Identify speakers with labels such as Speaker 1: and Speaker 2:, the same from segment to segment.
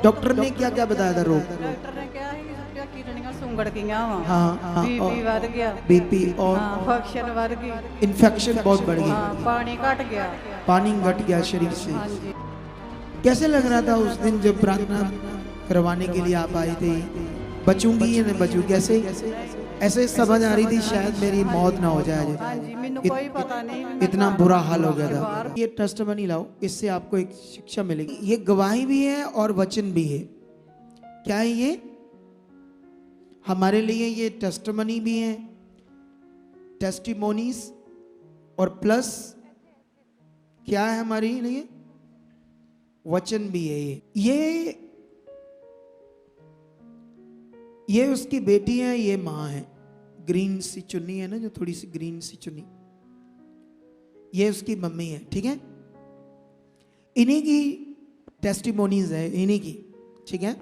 Speaker 1: Doctor ने क्या क्या बताया था रोग?
Speaker 2: डॉक्टर ने कहा है कि किडनियां सुंगड़ गईਆਂ ਵਾ
Speaker 1: हाँ
Speaker 2: बीपी बढ़ गया
Speaker 1: बीपी और
Speaker 2: हाँ इन्फेक्शन बढ़ गई
Speaker 1: इन्फेक्शन बहुत बढ़ गई,
Speaker 2: हाँ पानी घट गया
Speaker 1: पानी घट गया शरीर से।
Speaker 2: हाँ जी
Speaker 1: कैसे लग रहा था उस दिन जब प्रार्थना करवाने के लिए आप आए थे? बचूंगी या नहीं बचूंगी? कैसे ऐसे समझ आ रही थी शायद मेरी मौत ना हो जाए।
Speaker 2: हाँ जी मैंने कोई पता नहीं
Speaker 1: इतना बुरा हाल हो गया था। ये टेस्टमनी लाओ, इससे आपको एक शिक्षा मिलेगी। ये गवाही भी है और वचन भी है। क्या है ये? हमारे लिए ये टेस्टमनी भी है, टेस्टिमोनीज, और प्लस क्या है हमारे लिए? वचन भी है। ये उसकी बेटी है, ये माँ है। ग्रीन सी चुन्नी है ना, जो थोड़ी सी ग्रीन सी चुन्नी, ये उसकी मम्मी है। ठीक है, इन्हीं की टेस्टिमोनीज है, इन्हीं की। ठीक है,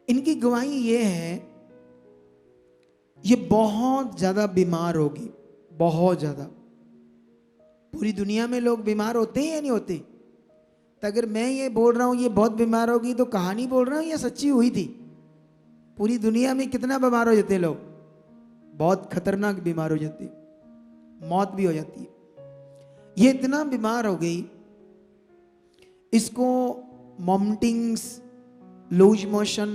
Speaker 1: इनकी गवाही ये है, ये बहुत ज्यादा बीमार होगी, बहुत ज्यादा। पूरी दुनिया में लोग बीमार होते हैं या नहीं होते? तो अगर मैं ये बोल रहा हूं ये बहुत बीमार होगी, तो कहानी बोल रहा हूं या सच्ची हुई थी? पूरी दुनिया में कितना बीमार हो जाते हैं लोग? बहुत खतरनाक बीमार हो जाती है, मौत भी हो जाती है। ये इतना बीमार हो गई, इसको वॉमिटिंग्स, लूज मोशन,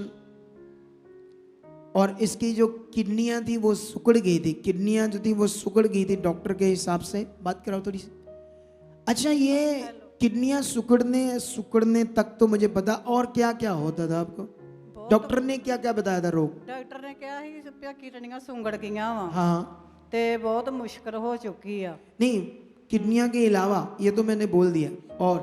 Speaker 1: और इसकी जो किडनियां थी वो सुकड़ गई थी। किडनियां जो थी वो सुकड़ गई थी डॉक्टर के हिसाब से। बात कराओ थोड़ी सी। अच्छा, ये किडनियां सुकड़ने तक तो मुझे पता, और क्या क्या होता था आपको? डॉक्टर ने क्या क्या बताया था रोग?
Speaker 2: डॉक्टर ने कहा है कि किडनियां सुंगड़ गईਆਂ ਵਾ
Speaker 1: हाँ,
Speaker 2: ਤੇ बहुत मुश्किल हो चुकी है।
Speaker 1: नहीं, किडनियां के अलावा ये तो मैंने बोल दिया, और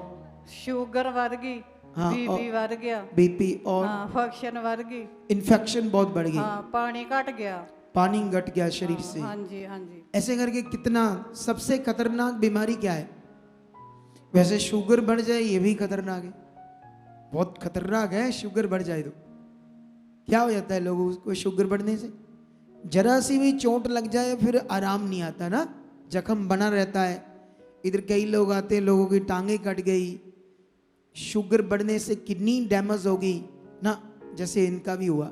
Speaker 2: शुगर बढ़ गई,
Speaker 1: हाँ,
Speaker 2: बीपी बढ़ गया,
Speaker 1: बीपी और
Speaker 2: हाँ इन्फेक्शन बढ़ गई,
Speaker 1: इन्फेक्शन बहुत बढ़ गई,
Speaker 2: हाँ पानी घट गया,
Speaker 1: पानी घट गया शरीर से।
Speaker 2: हाँ जी हाँ जी।
Speaker 1: ऐसे करके कितना। सबसे खतरनाक बीमारी क्या है? वैसे शुगर बढ़ जाए ये भी खतरनाक है, बहुत खतरनाक है। शुगर बढ़ जाए तो क्या हो जाता है लोगों को? शुगर बढ़ने से जरा सी भी चोट लग जाए फिर आराम नहीं आता ना, जख्म बना रहता है। इधर कई लोग आते हैं, लोगों की टांगे कट गई, शुगर बढ़ने से किडनी डैमेज हो गई ना, जैसे इनका भी हुआ।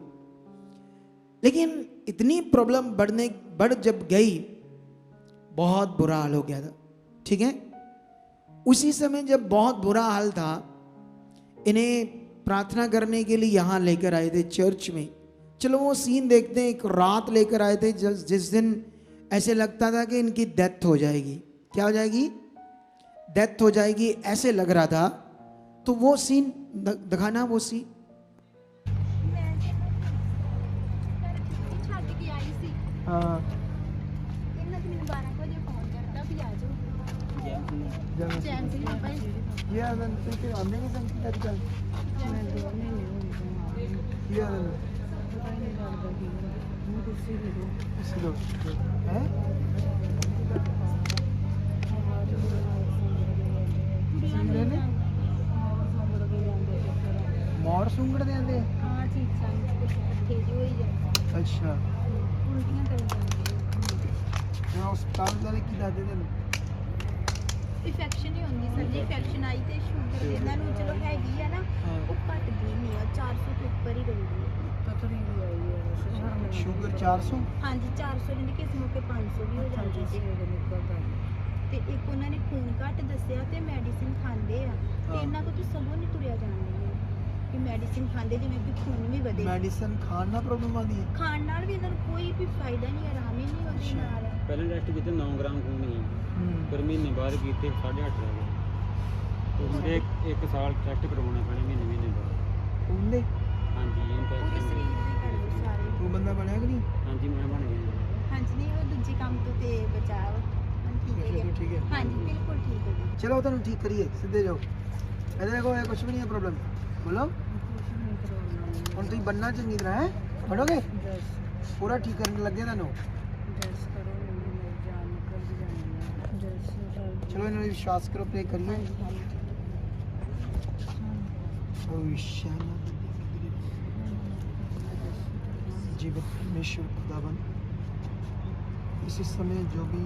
Speaker 1: लेकिन इतनी प्रॉब्लम बढ़ जब गई, बहुत बुरा हाल हो गया था। ठीक है, उसी समय जब बहुत बुरा हाल था, इन्हें प्रार्थना करने के लिए यहाँ लेकर आए थे चर्च में। चलो वो सीन देखते हैं। एक रात लेकर आए थे जिस दिन ऐसे लगता था कि इनकी डेथ हो जाएगी। क्या हो जाएगी? डेथ हो जाएगी, ऐसे लग रहा था। तो वो सीन दिखाना, वो सीन। हाँ, मोर सुंगड़ देंगे। अच्छा, हस्पताल जाने की दादे दिन
Speaker 3: इन्फेक्शन ही होंगी सर जी। इन्फेक्शन आई तो शुगर ਇਹਨਾਂ ਨੂੰ ਚਲੋ ਹੈਗੀ ਆ ਨਾ, ਉਹ ਘਟ ਗਈ ਨਹੀਂ ਆ, 400 ਤੋਂ ਉੱਪਰ ਹੀ ਰਹੀ ਹੈ।
Speaker 1: शुगर 400।
Speaker 3: ਹਾਂਜੀ 400 ਦੀ ਕਿਸੇ ਮੌਕੇ 500 ਵੀ ਹੋ ਜਾਂਦੀ ਸੀ। ਤੇ ਇੱਕ ਉਹਨਾਂ ਨੇ ਖੂਨ ਘੱਟ ਦੱਸਿਆ ਤੇ ਮੈਡੀਸਿਨ ਖਾਂਦੇ ਆ, ਤੇ ਇਹਨਾਂ ਕੋਲ ਤਾਂ ਸਗੋਂ ਨਹੀਂ ਤੁਰਿਆ ਜਾਂਦਾ ਕਿ ਮੈਡੀਸਿਨ ਖਾਂਦੇ ਜਿਵੇਂ ਕਿ ਖੂਨ ਵੀ ਵਧੇ।
Speaker 1: मेडिसिन खाना प्रॉब्लम आती है?
Speaker 3: ਖਾਣ ਨਾਲ ਵੀ ਇਹਨਾਂ ਨੂੰ ਕੋਈ ਵੀ ਫਾਇਦਾ ਨਹੀਂ, ਆਰਾਮ ਹੀ ਨਹੀਂ ਉਹਦੇ ਨਾਲ।
Speaker 4: पहले टेस्ट किए 9 ग्राम खून ही, फिर महीने बाद किए 8.5 रह गए। तो मुझे एक साल टेस्ट करवाना पैने महीने बाद।
Speaker 1: उनने
Speaker 4: हाँ जी
Speaker 3: ਪੂਰੇ ਸਰੀਰ ਦੇ ਕਰਦੇ ਸਾਰੇ।
Speaker 1: तू बंदा बनया कि नहीं?
Speaker 4: हाँ जी मैं बन गया।
Speaker 3: ਹਾਂਜੀ ਨਹੀਂ ਉਹ ਦੂਜੇ ਕੰਮ ਤੋਂ ਤੇ ਬਚਾਓ। ਠੀਕ ਹੈ
Speaker 1: ठीक है,
Speaker 3: ਹਾਂਜੀ ਬਿਲਕੁਲ ठीक है ਜੀ।
Speaker 1: चलो तुम ठीक करिए, सीधे जाओ। इधर देखो, ये कुछ भी नहीं है प्रॉब्लम। बोलो, हम तुम बनना चंगी तरह है, पढ़ोगे पूरा ठीक करने लगे ना। चलो इन्होंने विश्वास करो, प्रे करिए। जीवन खुदावन, इसी समय जो भी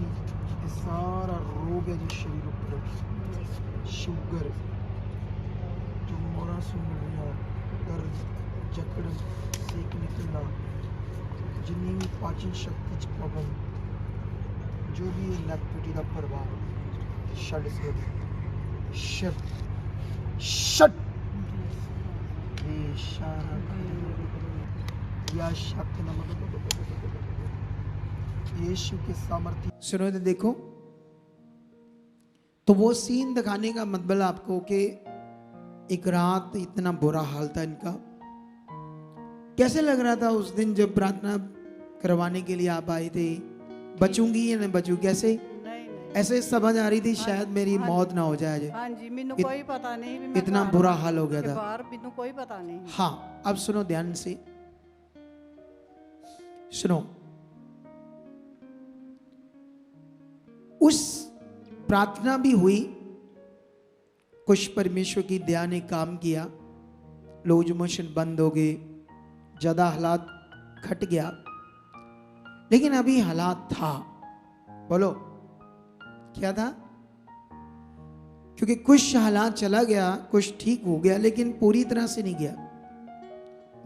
Speaker 1: सारा रोग है जो शरीर पर, शुगर, सांस मिल रहा, दर्द जकड़ सेक निकलना, जिन्नी भी पाचन शक्ति च प्रॉब्लम, जो भी नेगेटिविटी का प्रभाव छड़ से शट शट या शक्त यीशु के सामर्थ्य। सुनो तो देखो, तो वो सीन दिखाने का मतलब आपको कि एक रात इतना बुरा हाल था इनका। कैसे लग रहा था उस दिन जब प्रार्थना करवाने के लिए आप आए थे? बचूंगी या नहीं बचूंगी? कैसे
Speaker 2: नहीं नहीं
Speaker 1: ऐसे समझ आ रही थी शायद मेरी मौत ना हो जाए जे।
Speaker 2: हाँ जी, मैनू
Speaker 1: इत-
Speaker 2: कोई पता नहीं भी मैं
Speaker 1: इतना
Speaker 2: घर
Speaker 1: बुरा हाल हो गया
Speaker 2: के
Speaker 1: था।
Speaker 2: बाहर मैनू कोई पता नहीं।
Speaker 1: हाँ, अब सुनो ध्यान से सुनो। उस प्रार्थना भी हुई, कुछ परमेश्वर की दया ने काम किया, लूज मोशन बंद हो गए, ज्यादा हालात घट गया। लेकिन अभी हालात था, बोलो क्या था? क्योंकि कुछ हालात चला गया, कुछ ठीक हो गया, लेकिन पूरी तरह से नहीं गया।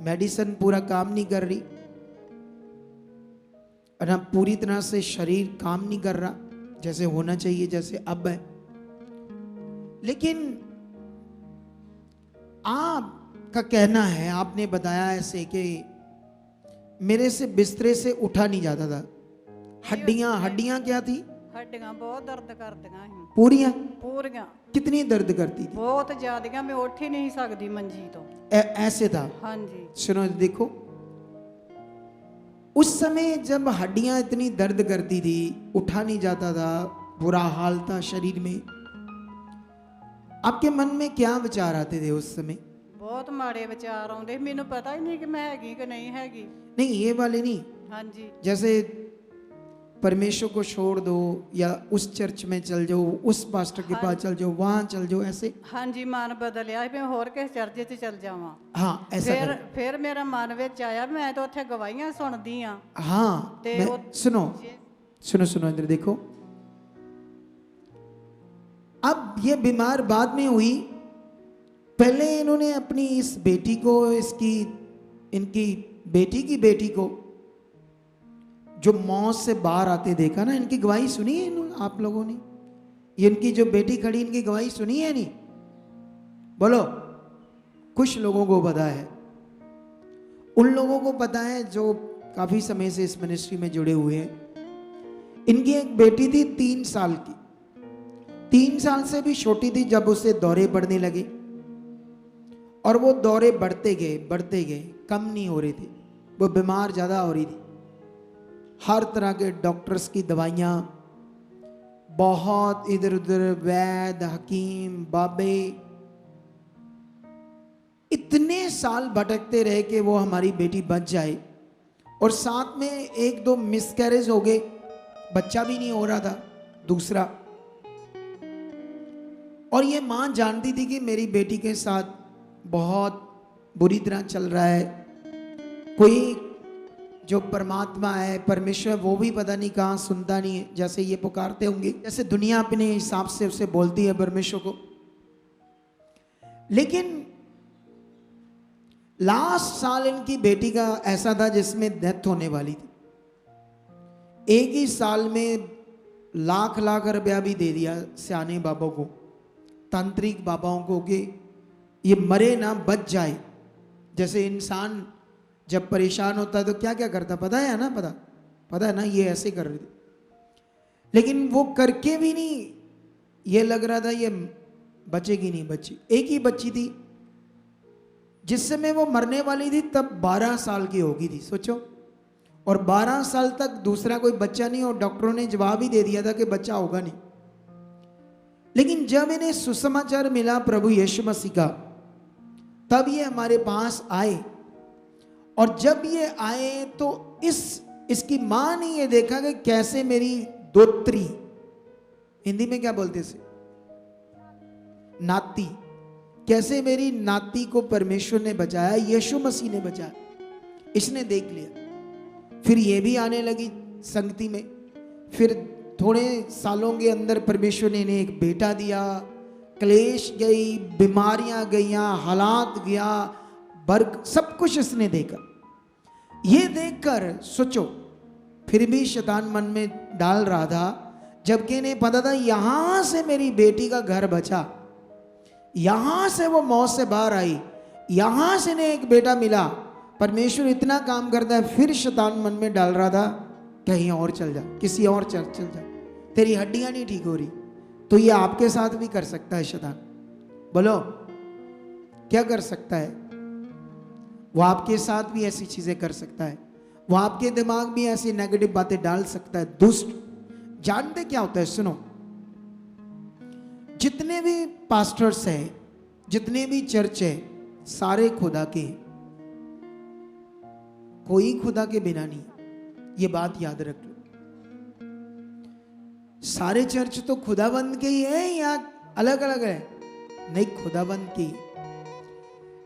Speaker 1: मेडिसिन पूरा काम नहीं कर रही, और ना पूरी तरह से शरीर काम नहीं कर रहा जैसे होना चाहिए, जैसे अब है। लेकिन आपका कहना है, आपने बताया ऐसे कि मेरे से बिस्तरे से उठा नहीं जाता था। हड्डियां क्या थी?
Speaker 2: हड्डियां बहुत दर्द करदियां हैं,
Speaker 1: पूरियां?
Speaker 2: पूरियां
Speaker 1: कितनी दर्द करती थी?
Speaker 2: बहुत ज्यादा, मैं उठ ही नहीं सकती मंजी तो।
Speaker 1: ऐसे था।
Speaker 2: हाँ जी,
Speaker 1: सुनो देखो, उस समय जब हड्डियां इतनी दर्द करती थी, उठा नहीं जाता था, बुरा हाल था शरीर में, आपके मन में क्या विचार आते थे उस समय?
Speaker 2: बहुत माड़े विचार आउंदे, मैनू पता ही नहीं कि मैं हैगी कि नहीं हैगी।
Speaker 1: नहीं, ये वाले नहीं,
Speaker 2: हाँ जी,
Speaker 1: जैसे परमेश्वर को छोड़ दो, या उस चर्च में चल जाओ, उस पास्टर के पास चल जाओ, वहां चल जाओ, ऐसे?
Speaker 2: हाँ जी, मन बदलिया मैं होर किस चर्च च चल जावां।
Speaker 1: हाँ, ऐसा करो।
Speaker 2: फिर मेरा मन विच आया, मैं तो उत्थे गवाहियां सुनदी हाँ।
Speaker 1: हाँ,
Speaker 2: ते
Speaker 1: सुनो सुनो सुनो, इधर देखो। अब ये बीमार बाद में हुई, पहले इन्होंने अपनी इस बेटी को, इनकी बेटी की बेटी को जो मौत से बाहर आते देखा ना, इनकी गवाही सुनी है आप लोगों ने? ये इनकी जो बेटी खड़ी, इनकी गवाही सुनी है नहीं? बोलो। कुछ लोगों को पता है, उन लोगों को पता है जो काफी समय से इस मिनिस्ट्री में जुड़े हुए हैं। इनकी एक बेटी थी 3 साल की, 3 साल से भी छोटी थी जब उसे दौरे पड़ने लगे, और वो दौरे बढ़ते गए, कम नहीं हो रहे थे, वो बीमार ज्यादा हो रही थी। हर तरह के डॉक्टर्स की दवाइयाँ, बहुत इधर उधर वैद्य, हकीम, बाबे, इतने साल भटकते रहे कि वो हमारी बेटी बच जाए। और साथ में 1-2 मिसकैरेज हो गए, बच्चा भी नहीं हो रहा था दूसरा। और ये माँ जानती थी कि मेरी बेटी के साथ बहुत बुरी तरह चल रहा है। कोई जो परमात्मा है, परमेश्वर, वो भी पता नहीं कहाँ सुनता नहीं है, जैसे ये पुकारते होंगे, जैसे दुनिया अपने हिसाब से उसे बोलती है परमेश्वर को। लेकिन लास्ट साल इनकी बेटी का ऐसा था जिसमें डेथ होने वाली थी। एक ही साल में लाख रुपया भी दे दिया सियाने बाबा को, तांत्रिक बाबाओं को, कि ये मरे ना, बच जाए। जैसे इंसान जब परेशान होता है तो क्या क्या करता, पता है ना? पता है ना? ये ऐसे कर रहे थे, लेकिन वो करके भी नहीं, ये लग रहा था ये बचेगी नहीं, बची। एक ही बच्ची थी, जिस समय वो मरने वाली थी तब 12 साल की हो गई थी, सोचो। और 12 साल तक दूसरा कोई बच्चा नहीं, और डॉक्टरों ने जवाब ही दे दिया था कि बच्चा होगा नहीं। लेकिन जब इन्हें सुसमाचार मिला प्रभु यीशु मसीह का, तब ये हमारे पास आए। और जब ये आए तो इसकी मां ने ये देखा कि कैसे मेरी दोत्री, हिंदी में क्या बोलते इसे, नाती, कैसे मेरी नाती को परमेश्वर ने बचाया, यीशु मसीह ने बचाया। इसने देख लिया। फिर ये भी आने लगी संगति में। फिर थोड़े सालों के अंदर परमेश्वर ने इन्हें एक बेटा दिया, क्लेश गई, बीमारियां गईयां, हालात गया, वर्क, सब कुछ इसने देखा। ये देखकर सोचो, फिर भी शैतान मन में डाल रहा था, जबकि इन्हें पता था यहां से मेरी बेटी का घर बचा, यहां से वो मौत से बाहर आई, यहां से इन्हें एक बेटा मिला। परमेश्वर इतना काम करता है, फिर शैतान मन में डाल रहा था कहीं और चल जा, किसी और चल जा, तेरी हड्डियां नहीं ठीक हो रही। तो ये आपके साथ भी कर सकता है शैतान। बोलो क्या कर सकता है? वो आपके साथ भी ऐसी चीजें कर सकता है, वो आपके दिमाग में ऐसी नेगेटिव बातें डाल सकता है। दुष्ट जानते क्या होता है? सुनो, जितने भी पास्टर्स हैं, जितने भी चर्च है, सारे खुदा के, कोई खुदा के बिना नहीं। ये बात याद रख लो। सारे चर्च तो खुदाबंद के ही है या अलग अलग है? नहीं, खुदाबंद के ही।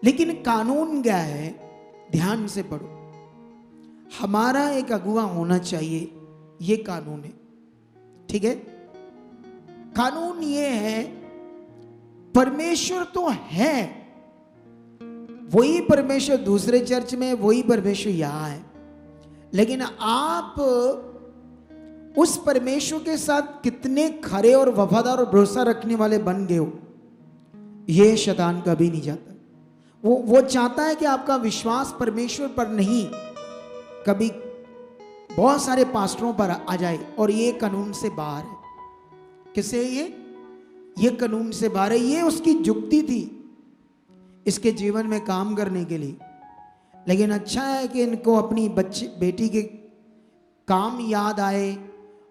Speaker 1: लेकिन कानून क्या है? ध्यान से पढ़ो। हमारा एक अगुवा होना चाहिए, ये कानून है, ठीक है? कानून ये है, परमेश्वर तो है, वही परमेश्वर दूसरे चर्च में, वही परमेश्वर यहां है, लेकिन आप उस परमेश्वर के साथ कितने खरे और वफादार और भरोसा रखने वाले बन गए हो, ये शैतान कभी नहीं चाहता। वो चाहता है कि आपका विश्वास परमेश्वर पर नहीं, कभी बहुत सारे पास्टरों पर आ जाए, और ये कानून से बाहर है। किसे? ये कानून से बाहर है। ये उसकी जुक्ति थी इसके जीवन में काम करने के लिए। लेकिन अच्छा है कि इनको अपनी बेटी के काम याद आए,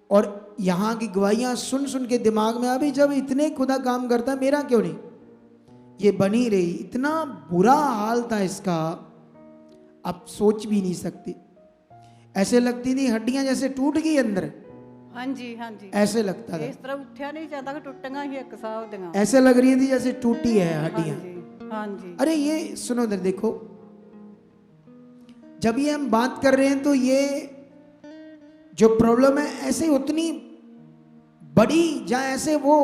Speaker 1: और यहाँ की गवाहियाँ सुन सुन के दिमाग में, अभी जब इतने खुदा काम करता, मेरा क्यों नहीं? ये बनी रही। इतना बुरा हाल था इसका, आप सोच भी नहीं सकते। ऐसे लगती थी हड्डियां जैसे टूट गई अंदर।
Speaker 2: हाँ जी, हाँ जी,
Speaker 1: ऐसे लगता था,
Speaker 2: इस तरह उठा नहीं जाता कि टुटियां ही एक साथ दियां।
Speaker 1: ऐसे लग रही थी जैसे टूटी है हड्डियां।
Speaker 2: हाँ जी, हाँ जी।
Speaker 1: अरे ये सुनो इधर देखो, जब ये हम बात कर रहे हैं तो ये जो प्रॉब्लम है ऐसे उतनी बड़ी, जहां ऐसे वो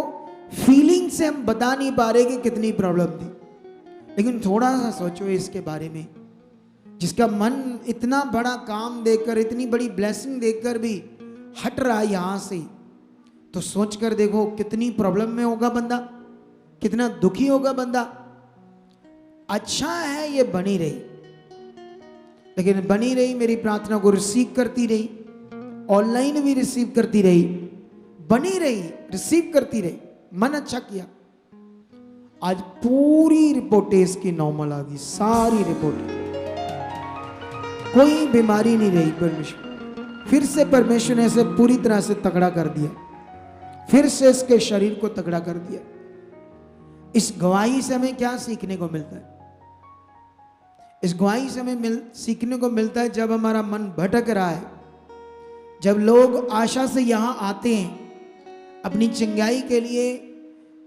Speaker 1: फीलिंग से हम बता नहीं पा रहे कि कितनी प्रॉब्लम थी। लेकिन थोड़ा सा सोचो इसके बारे में, जिसका मन इतना बड़ा काम देखकर, इतनी बड़ी ब्लेसिंग देखकर भी हट रहा है यहां से, तो सोच कर देखो कितनी प्रॉब्लम में होगा बंदा, कितना दुखी होगा बंदा। अच्छा है ये बनी रही, लेकिन बनी रही, मेरी प्रार्थना को रिसीव करती रही, ऑनलाइन भी रिसीव करती रही, बनी रही, रिसीव करती रही, मन अच्छा किया। आज पूरी रिपोर्टें इसकी नॉर्मल आ गई, सारी रिपोर्ट, कोई बीमारी नहीं रही। परमेश्वर फिर से, परमेश्वर ने इसे पूरी तरह से तगड़ा कर दिया, फिर से इसके शरीर को तगड़ा कर दिया। इस गवाही से हमें क्या सीखने को मिलता है? इस गवाही से हमें सीखने को मिलता है, जब हमारा मन भटक रहा है, जब लोग आशा से यहां आते हैं अपनी चंगाई के लिए,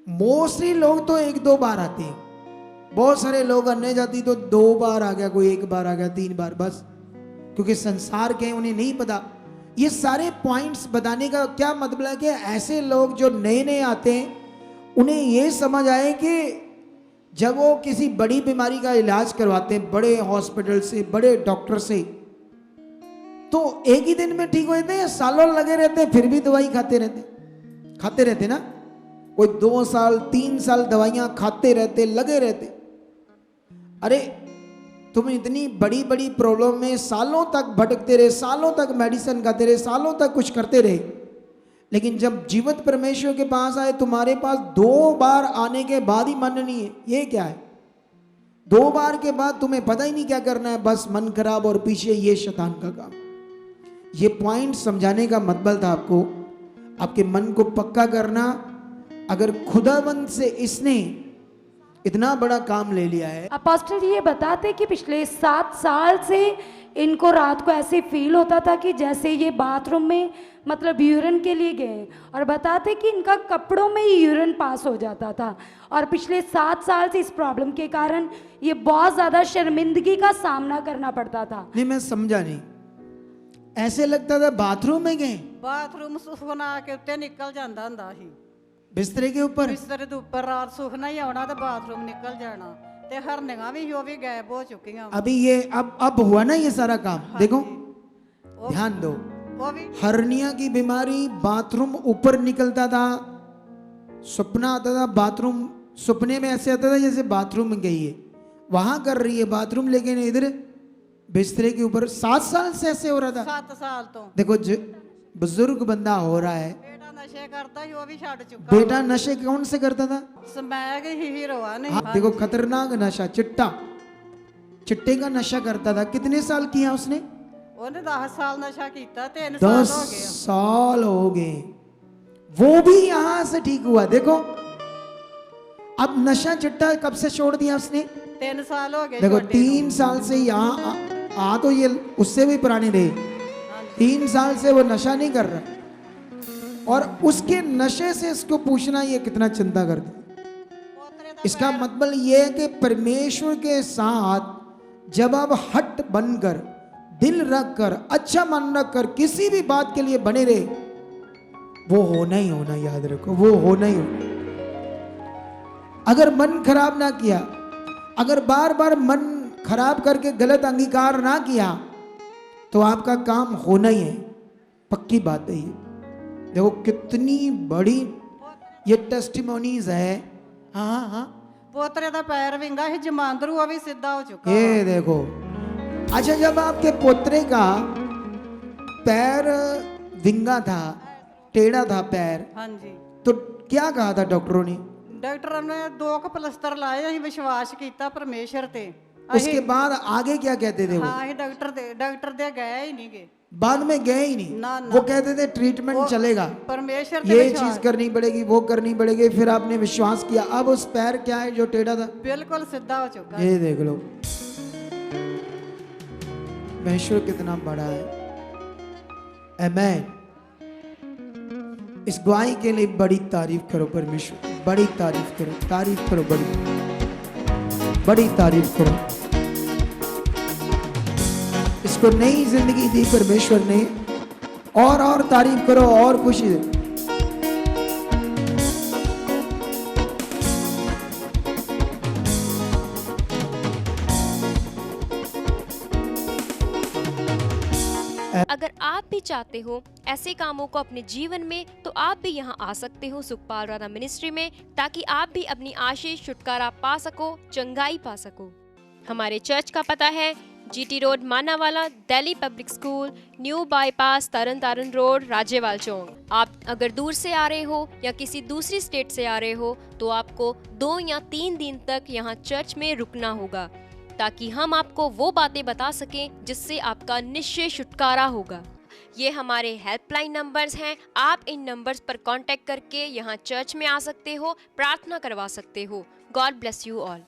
Speaker 1: मोस्टली लोग तो 1-2 बार आते हैं। बहुत सारे लोग अन्य जाति तो 2 बार आ गया, कोई 1 बार आ गया, 3 बार, बस, क्योंकि संसार के उन्हें नहीं पता। ये सारे पॉइंट्स बताने का क्या मतलब है कि ऐसे लोग जो नए नए आते हैं, उन्हें ये समझ आए कि जब वो किसी बड़ी बीमारी का इलाज करवाते हैं बड़े हॉस्पिटल से, बड़े डॉक्टर से, तो एक ही दिन में ठीक हो जाते हैं या सालों लगे रहते हैं, फिर भी दवाई खाते रहते ना। कोई 2 साल 3 साल दवाइयां खाते रहते, लगे रहते। अरे तुम इतनी बड़ी बड़ी प्रॉब्लम में सालों तक भटकते रहे, सालों तक मेडिसिन खाते रहे, सालों तक कुछ करते रहे, लेकिन जब जीवित परमेश्वर के पास आए, तुम्हारे पास 2 बार आने के बाद ही मन नहीं है। ये क्या है? 2 बार के बाद तुम्हें पता ही नहीं क्या करना है, बस मन खराब और पीछे ये शैतान का काम। ये पॉइंट समझाने का मतलब था आपको, आपके मन को पक्का करना। अगर खुदाबंद से इसने इतना बड़ा काम ले लिया है।
Speaker 5: अपोस्टल ये बताते कि पिछले 7 साल से इनको रात को ऐसे फील होता था कि जैसे ये बाथरूम में मतलब यूरिन के लिए गए, और बताते कि इनका कपड़ों में ही यूरिन पास हो जाता था, और पिछले 7 साल से इस प्रॉब्लम के कारण ये बहुत ज़्यादा शर्मिंदगी का सामना करना पड़ता था।
Speaker 1: नहीं, मैं समझा नहीं। ऐसे लगता था बाथरूम में गए,
Speaker 2: बाथरूम सुखना के उत्ते निकल जाता हुंदा ਸੀ।
Speaker 1: ਬਿਸਤਰੇ ਕੇ ਉੱਪਰ
Speaker 2: ਬਿਸਤਰੇ ਦੇ ਉੱਪਰ ਰਾਤ ਸੁਖਣਾ ਹੀ ਆਉਣਾ ਤੇ ਬਾਥਰੂਮ ਨਿਕਲ ਜਾਣਾ ਤੇ ਹਰਨੀਆਂ ਵੀ ਉਹ ਵੀ ਗਾਇਬ ਹੋ ਚੁੱਕੀਆਂ ਵਾਂ।
Speaker 1: अभी ये अब हुआ ना ये सारा काम देखो
Speaker 2: ਉਹ
Speaker 1: ध्यान दो
Speaker 2: ਉਹ ਵੀ
Speaker 1: हर्निया की बीमारी बाथरूम ऊपर निकलता था सपना आता था बाथरूम सपने में ऐसे आता था जैसे बाथरूम में गई है वहां कर रही है बाथरूम लेकिन इधर बिस्तरे के ऊपर 7 साल से ऐसे हो रहा था
Speaker 2: 7 साल ਤੋਂ
Speaker 1: देखो बुजुर्ग बंदा हो रहा है
Speaker 2: ਬੇਟਾ ਨਸ਼ੇ ਕਰਦਾ ਸੀ ਉਹ ਵੀ ਛੱਡ ਚੁੱਕਾ
Speaker 1: बेटा नशे कौन से करता था
Speaker 2: ਸਮੈਗ ਹੀ हीरो आ नहीं
Speaker 1: हाँ देखो खतरनाक नशा चिट्टा चिट्टे का नशा करता था कितने साल किया उसने
Speaker 2: ਉਹਨੇ 10 साल ਨਸ਼ਾ ਕੀਤਾ 3 साल
Speaker 1: 10
Speaker 2: ਹੋ ਗਏ
Speaker 1: साल हो गए वो भी यहां से ठीक हुआ देखो अब नशा चिट्टा कब से छोड़ दिया उसने
Speaker 2: 3 साल हो गए
Speaker 1: देखो
Speaker 2: छोटे ਨੂੰ।
Speaker 1: 3 साल से यहाँ आ तो ये उससे भी पुराने रहे 3 साल से वो नशा नहीं कर रहा और उसके नशे से इसको पूछना ये कितना चिंता करता
Speaker 2: ਪੋਤਰੇ ਦਾ
Speaker 1: इसका मतलब ये है कि परमेश्वर के साथ जब आप हट बनकर दिल रखकर अच्छा मन रखकर किसी भी बात के लिए बने रहे वो होना ही होना याद रखो वो होना ही होना अगर मन खराब ना किया अगर बार बार मन खराब करके गलत अंगीकार ना किया तो आपका काम होना ही है पक्की बात है ये देखो कितनी बड़ी ये टेस्टिमोनीज है हाँ हाँ हाँ
Speaker 2: ਪੋਤਰੇ ਦਾ ਪੈਰ ਵਿੰਗਾ ਸੀ ਜਮਾਂਦਰੂ ਉਹ ਵੀ ਸਿੱਧਾ ਹੋ ਚੁੱਕਾ
Speaker 1: ये देखो अच्छा जब आपके पोतरे का पैर विंगा था टेढ़ा था पैर
Speaker 2: ਹਾਂਜੀ
Speaker 1: तो क्या कहा था डॉक्टरों ने
Speaker 2: ਡਾਕਟਰਾਂ ਨੇ 2 ਪਲਸਤਰ ਲਾਏ ਅਸੀਂ ਵਿਸ਼ਵਾਸ ਕੀਤਾ ਪਰਮੇਸ਼ਰ ਤੇ
Speaker 1: उसके बाद आगे क्या कहते थे वो
Speaker 2: ਹਾਂ ਅਸੀਂ ਡਾਕਟਰ ਦੇ ਗਏ ਹੀ ਨਹੀਂਗੇ
Speaker 1: बाद में गए ही नहीं
Speaker 2: ना, ना।
Speaker 1: वो कहते थे ट्रीटमेंट चलेगा
Speaker 2: ਪਰਮੇਸ਼ਰ ਤੇ
Speaker 1: ये
Speaker 2: ਵਿਸ਼ਵਾਸ
Speaker 1: चीज करनी पड़ेगी वो करनी पड़ेगी फिर आपने विश्वास किया अब उस पैर क्या है जो टेढ़ा था
Speaker 2: ਬਿਲਕੁਲ ਸਿੱਧਾ ਹੋ ਚੁੱਕਾ
Speaker 1: ये देख लो परमेश्वर कितना बड़ा है आमेन इस गवाही के लिए बड़ी तारीफ करो परमेश्वर बड़ी तारीफ करो बड़ी तारीफ करो इसको नई जिंदगी दी परमेश्वर ने और तारीफ करो और खुशी दे
Speaker 6: अगर आप भी चाहते हो ऐसे कामों को अपने जीवन में तो आप भी यहाँ आ सकते हो सुखपाल राणा मिनिस्ट्री में ताकि आप भी अपनी आशीष छुटकारा पा सको चंगाई पा सको। हमारे चर्च का पता है GT road Manawala Delhi public school new bypass Tarn Taran road Rajewal Chowk. आप अगर दूर से आ रहे हो या किसी दूसरी स्टेट से आ रहे हो तो आपको 2 या 3 दिन तक यहाँ चर्च में रुकना होगा ताकि हम आपको वो बातें बता सकें जिससे आपका निश्चय छुटकारा होगा। ये हमारे हेल्पलाइन नंबर्स हैं, आप इन नंबर्स पर कांटेक्ट करके यहाँ चर्च में आ सकते हो, प्रार्थना करवा सकते हो। God bless you all.